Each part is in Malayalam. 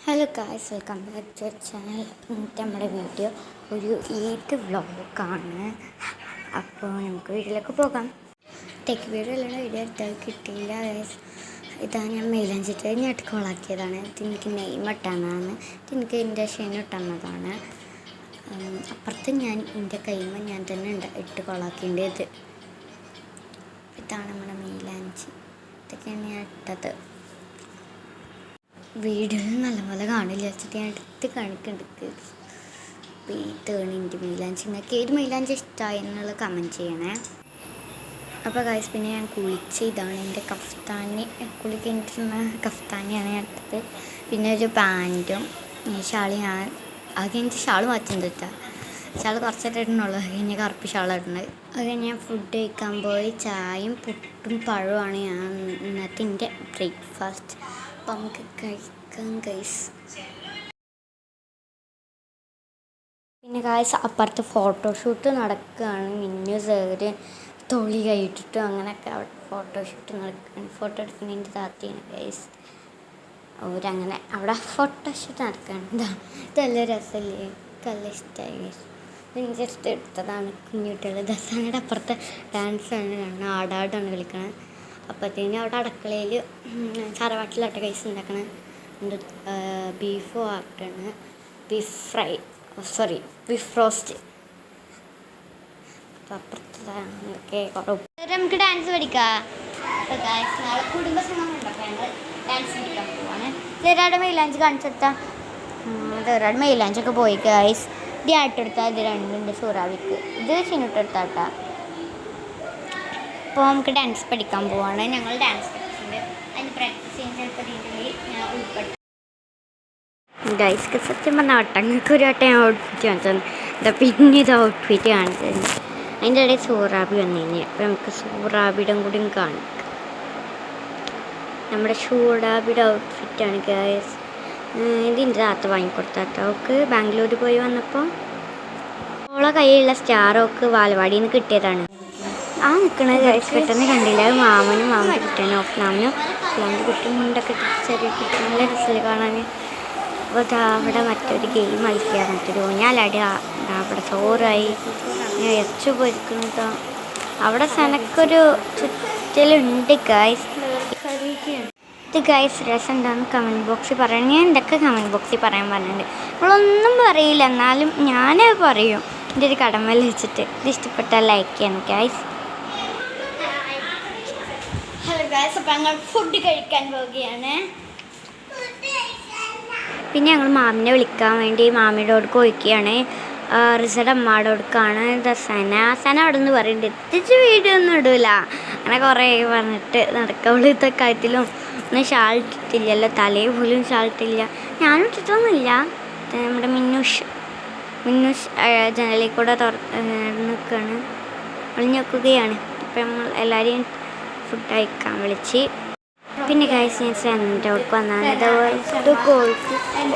Hello guys, welcome back to channel. ഇന്നത്തെ നമ്മുടെ വീഡിയോ ഒരു ഈദ് വ്ളോഗാണ്. അപ്പോൾ നമുക്ക് വീട്ടിലേക്ക് പോകാം. ടെക് വീഡിയോ അല്ലാണ്ട് വീഡിയോ എടുത്താൽ കിട്ടിയില്ല ഗായ്സ്. ഇതാണ് ഞാൻ മൈലാഞ്ചിട്ട് ഞാൻ കോളാക്കിയതാണ്. എനിക്ക് നെയ്മ് ഇട്ടാണ്, എനിക്ക് എൻ്റെ ഷെയ്ന് ഇട്ടുന്നതാണ്. അപ്പുറത്ത് ഞാൻ എൻ്റെ കൈമ ഞാൻ തന്നെ ഇട്ട് കോളാക്കേണ്ടത്. ഇതാണ് നമ്മുടെ മൈലാഞ്ചി. ഇതൊക്കെയാണ് ഞാൻ ഇട്ടത്. വീഡിയോയിൽ നല്ലപോലെ കാണില്ല വെച്ചിട്ട് ഞാൻ എടുത്ത് കാണിക്കുന്നുണ്ട്. ഇതാണ് എൻ്റെ മൈലാഞ്ചി. നിങ്ങൾക്ക് ഏത് മൈലാഞ്ചി ഇഷ്ടമായി എന്നുള്ള കമൻറ്റ് ചെയ്യണേ. അപ്പോൾ ഗൈസ്, പിന്നെ ഞാൻ കുളിച്ച് ഇതാണ് എൻ്റെ കഫ്താനി. കുളിക്കുന്ന കഫ്താനിയാണ് ഞാൻ എടുത്തത്. പിന്നെ ഒരു പാൻറ്റും ഷാള്. ഞാൻ ആകെ എനിക്ക് ഷാള് മാറ്റുന്നത് കേട്ടോ. ഷാള് കുറച്ചായിട്ട് ഇടണുള്ളൂ. അത് കഴിഞ്ഞ് കറുപ്പ് ഷാൾ ഇടുന്നത്. അത് ഞാൻ ഫുഡ് കഴിക്കാൻ പോയി. ചായയും പുട്ടും പഴവുമാണ് ഞാൻ ഇന്നത്തെ എൻ്റെ ബ്രേക്ക്ഫാസ്റ്റ്. അപ്പം നമുക്ക് കഴിക്കാം ഗൈസ്. പിന്നെ ഗൈസ്, അപ്പുറത്ത് ഫോട്ടോഷൂട്ട് നടക്കുകയാണ്. മിന്നു സാറ് തൊളി കൈയിട്ടിട്ടും അങ്ങനെയൊക്കെ അവിടെ ഫോട്ടോഷൂട്ട് നടക്കുകയാണ്. ഫോട്ടോ എടുക്കുന്നതിൻ്റെ താത്തിയാണ് ഗൈസ്. അവരങ്ങനെ അവിടെ ഫോട്ടോഷൂട്ട് നടക്കുകയാണ്. ഇതല്ല രസമല്ലേ? നല്ല ഇഷ്ടമായി ഗൈസ്. എനിക്ക് ജസ്റ്റ് എടുത്തതാണ്. കുഞ്ഞുകുട്ടികൾ ദസാനയുടെ അപ്പുറത്തെ ഡാൻസാണ് ആടാടാണ് കളിക്കണത്. അപ്പോഴത്തേനും അവിടെ അടുക്കളയിൽ തറവാട്ടിലാട്ട കൈസ് ഉണ്ടാക്കണ ബീഫ് വാട്ടാണ്. Beef roast. അപ്പം അപ്പുറത്തെ നമുക്ക് ഡാൻസ് പഠിക്കാം. നാളെ കുടുംബസംഗമം ഉണ്ടാക്കാം. ഞങ്ങൾ ഡാൻസ് പഠിക്കാൻ പോവാണ്. ഒരാളുടെ മൈലാഞ്ചി കാണിച്ചെടുത്താൽ ഒരാളുടെ മൈലാഞ്ചൊക്കെ പോയി ഗൈസ്. ഇത് ആട്ടെടുത്താൽ ഇത് രണ്ടുണ്ട് സൂറാവിക്ക്. ഇത് ചിന്നിട്ടെടുത്താട്ടാ. അപ്പോൾ നമുക്ക് ഡാൻസ് പഠിക്കാൻ പോവാണ്. ഞങ്ങൾ ഡാൻസ് പഠിച്ചിട്ടുണ്ട്. അതിന് പ്രാക്ടീസ് ചെയ്യുന്ന ചിലപ്പോൾ രീതിയിൽ ഞാൻ ഉൾപ്പെട്ടു ഗൈസ്ക്ക്. സത്യം പറഞ്ഞാൽ ഒട്ടങ്ങൾക്ക് ഒരു വട്ടം ഞാൻ ഔട്ട്ഫിറ്റ് കാണിച്ചു. എന്താ പിന്നെ ഇത് ഔട്ട്ഫിറ്റ് കാണിച്ചത്. അതിൻ്റെ ഇടയിൽ സൂറാബി വന്നു കഴിഞ്ഞാൽ അപ്പോൾ നമുക്ക് സൂറാബിയുടെ കൂടിയും കാണിക്കാം. നമ്മുടെ സൂറാബിയുടെ ഔട്ട്ഫിറ്റാണ് ഗൈസ്. ഇതിൻ്റെ താത്ത വാങ്ങിക്കൊടുത്താട്ടോ. അവൾക്ക് ബാംഗ്ലൂർ പോയി വന്നപ്പോൾ അവളെ കയ്യിലുള്ള സ്റ്റാറൊക്കെ വാലവാടിയിൽ നിന്ന് കിട്ടിയതാണ്. ആ നിൽക്കുന്നത് ഗൈസ് പെട്ടെന്ന് കണ്ടില്ല. അത് മാമനും കിട്ടാനും ഓഫ്ലാമിനും കുട്ടി മുണ്ടൊക്കെ ചെറിയ കുട്ടി നല്ല രസത്തിൽ കാണാൻ. അപ്പോൾ അവിടെ മറ്റൊരു ഗെയിം കളിക്കുക. മറ്റൊരു ഊഞ്ഞാലടി. അവിടെ ചോറായി ഇറച്ചു പൊരിക്കുന്നതോ. അവിടെ സനക്കൊരു ചുറ്റലുണ്ട് ഗൈസ്. ഇത് ഗൈസ് രസം ഉണ്ടാകുന്ന കമൻറ്റ് ബോക്സിൽ പറയണം. ഞാൻ എന്തൊക്കെ കമൻറ്റ് ബോക്സിൽ പറയാൻ പറഞ്ഞിട്ടുണ്ട്. നമ്മളൊന്നും പറയില്ല, എന്നാലും ഞാൻ പറയും എൻ്റെ ഒരു കടമയിൽ വെച്ചിട്ട്. ഇത് ഇഷ്ടപ്പെട്ടാൽ ലൈക്ക് ചെയ്യണം ഗൈസ്. ഹലോ ഗൈസ്, അപ്പോൾ ഞങ്ങൾ ഫുഡ് കഴിക്കാൻ പോവുകയാണ്. പിന്നെ ഞങ്ങൾ മാമിനെ വിളിക്കാൻ വേണ്ടി മാമിയുടെ അടുക്ക് പോയിക്കുകയാണ്. റിസയുടെ അമ്മയുടെ അടുക്കാണ്. സന അവിടെ നിന്ന് പറയുന്നുണ്ട് എത്തിച്ച് വീഡിയോ ഒന്നും ഇടില്ല. അങ്ങനെ കുറേ പറഞ്ഞിട്ട് നടക്കവള്. ഇതൊക്കെ കാര്യത്തിലും ഒന്നും ഷാൾ ഇട്ടിട്ടില്ലല്ലോ. തലയിൽ പോലും ഷാൾ ഇട്ടില്ല. ഞാനും ഇട്ടിട്ടൊന്നുമില്ല. നമ്മുടെ മിന്നൂഷ് ജനലിൽ കൂടെ നിൽക്കുകയാണ്. ഒളിഞ്ഞു നോക്കുകയാണ്. അപ്പം നമ്മൾ എല്ലാവരെയും ഫുഡ് കഴിക്കാൻ വിളിച്ച്. പിന്നെ ഗൈസ്, ഞാൻ സെൻ്റെ അവൾക്ക് വന്നാണ്.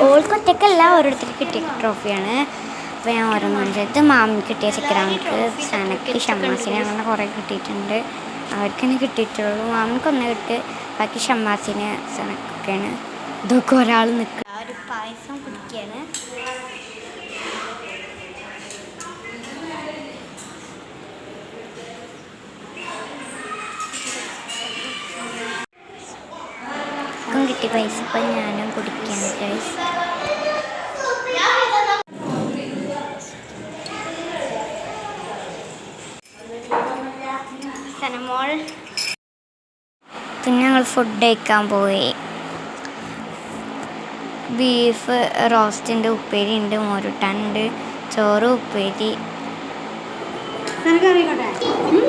ഓൾക്ക് ഒറ്റക്കല്ല, ഓരോരുത്തർക്ക് കിട്ടിയ ട്രോഫിയാണ്. അപ്പോൾ ഞാൻ ഓരോന്നും ചെയ്ത് മാമിന് കിട്ടിയ ചക്കരാമിക്ക്, സനക്ക്, ഷമ്മാസിന് അങ്ങനെ കുറേ കിട്ടിയിട്ടുണ്ട്. അവർക്ക് തന്നെ കിട്ടിയിട്ടുള്ളൂ. മാമിക്കൊന്നേ കിട്ടി. ബാക്കി ഷമ്മാസിന് സനക്കൊക്കെയാണ്. ഇതൊക്കെ ഒരാൾ നിൽക്കുക. ഒരു പായസം കുടിക്കുകയാണ്. കിട്ടി പൈസ. ഇപ്പം ഞാനും കുടിക്കുകയാണ് ഗൈസ്. സനമോൾ. പിന്നെ ഞങ്ങൾ ഫുഡ് കഴിക്കാൻ പോയി. ബീഫ് റോസ്റ്റിൻ്റെ ഉപ്പേരി ഉണ്ട്, മോരുട്ടാനുണ്ട്, ചോറ്, ഉപ്പേരി.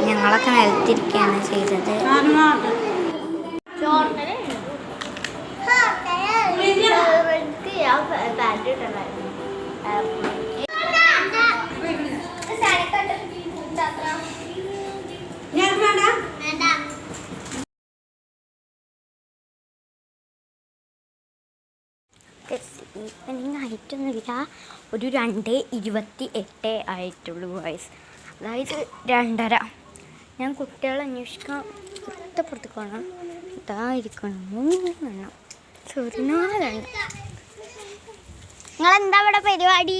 ഞങ്ങളൊക്കെ നിലത്തിരിക്കുകയാണ് ചെയ്തത്. ഇപ്പം ഹൈറ്റൊന്നുമില്ല. ഒരു 2:28 ആയിട്ടുള്ളൂ വയസ്സ്. അതായത് 2:30. ഞാൻ കുട്ടികളെ അന്വേഷിക്കാൻ പുറത്തേക്ക് പോകണം. ഇതായിരിക്കണം 3 എണ്ണം. 4 4 നിങ്ങളെന്താ ഇവിടെ പരിപാടി?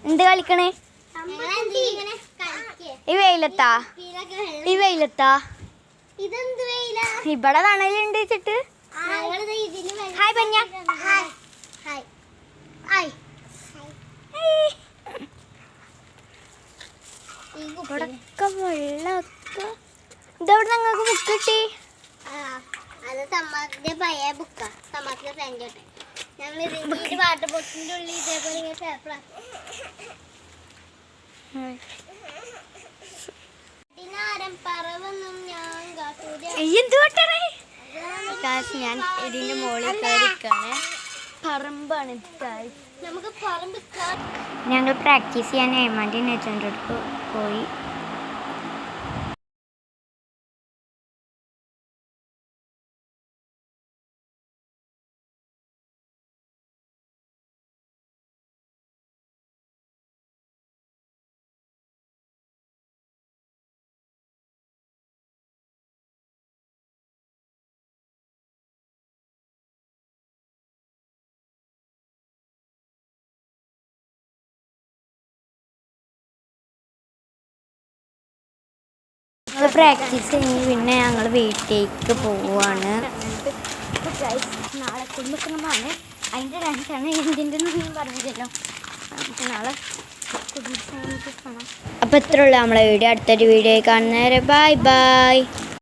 എന്ത് കളിക്കണേ? ഈ വെയിലത്താ? ഇവിടെ തണലുണ്ട് വെച്ചിട്ട്. ഹായ് പഞ്ഞ. ഇവിടൊക്കെ വെള്ളമൊക്കെ. ഇതെവിടെ നിങ്ങൾക്ക് ബുക്ക് കിട്ടി? അത് തമാക്കിന്റെ പഴയ ബുക്കാ. തമാക്കിന്റെ ഫ്രണ്ട് ഞങ്ങൾ ഇതിന്റെ വാട്ടർ ബോട്ടിന്റെ ഉള്ളിൽ ഇതേപോലെ പേപ്പറാ. പറവൊന്നും ഞാൻ ഞാൻ ഇതിന്റെ മുകളിൽ കയറിക്കാണ്. പറമ്പാണ്. നമുക്ക് പറമ്പ് ഞങ്ങൾ പ്രാക്ടീസ് ചെയ്യാൻ ഏമാൻ്റെ നെച്ചോൻ്റെ അടുത്ത് പോയി. പ്രാക്ടീസ് കഴിഞ്ഞ് പിന്നെ ഞങ്ങൾ വീട്ടിലേക്ക് പോവുകയാണ്. നാളെ കുടുംബശ്രമമാണ്. അതിൻ്റെ ഡാൻസാണ്. എന്തിൻ്റെ ഒന്നും പറഞ്ഞില്ലല്ലോ. നാളെ കുടുംബശ്രമത്തിൽ കാണാം. അപ്പോൾ ഇത്രയുള്ളൂ നമ്മളെ വീഡിയോ. അടുത്തൊരു വീഡിയോ കാണുന്നവരെ ബൈ ബൈ.